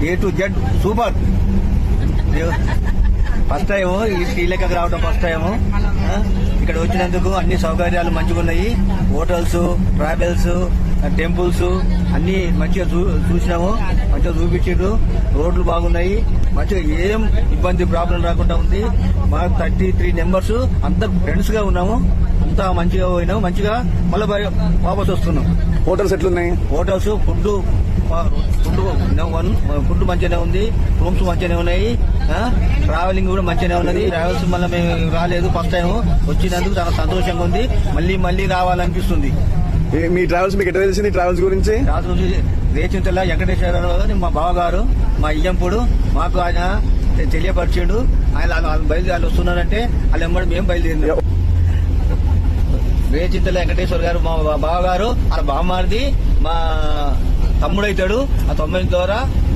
A to Z super. First time ఈ శ్రీలంకకు రావడం first time. ఇక్కడ వచ్చినందుకు అన్ని సౌకర్యాలు మంచిగా ఉన్నాయి. హోటల్స్, ట్రావెల్స్, టెంపుల్స్ అన్ని మంచిగా చూసినాము. మంచిగా చూపించారు. రోడ్లు బాగున్నాయి. మంచిగా ఏం ఇబ్బంది ప్రాబ్లం రాకుండా ఉంది. మాకు 33 మెంబర్స్ అంతా ఫ్రెండ్స్ గా ఉన్నాము. అంతా మంచిగా పోయినాము. మంచిగా మళ్ళీ వాపస్ వస్తున్నాం. హోటల్స్ ఎట్లున్నాయి? హోటల్స్ ఫుడ్ మంచిగానే ఉంది. రూమ్స్ మంచిగానే ఉన్నాయి. ట్రావెలింగ్ కూడా మంచిగానే ఉన్నది. ట్రావెల్స్ మళ్ళీ మేము రాలేదు ఫస్ట్ టైం. వచ్చినందుకు చాలా సంతోషంగా ఉంది. మళ్ళీ రావాలనిపిస్తుంది. మీ ట్రావెల్స్ మీకు ఎట్లా తెలిసింది? ట్రావెల్స్ గురించి రేచింతల వెంకటేశ్వరరావు మా బావగారు, మా ఇయ్యంపుడు మాకు ఆయన తెలియపరిచాడు. ఆయన బయలుదేరి వస్తున్నారంటే వాళ్ళ ఎమ్మడి మేము బయలుదేరినాం. రేచింతల వెంకటేశ్వర గారు మా బావగారు, వాళ్ళ బామ్మారిది మా తమ్ముడైతాడు. ఆ తమ్ముడి ద్వారా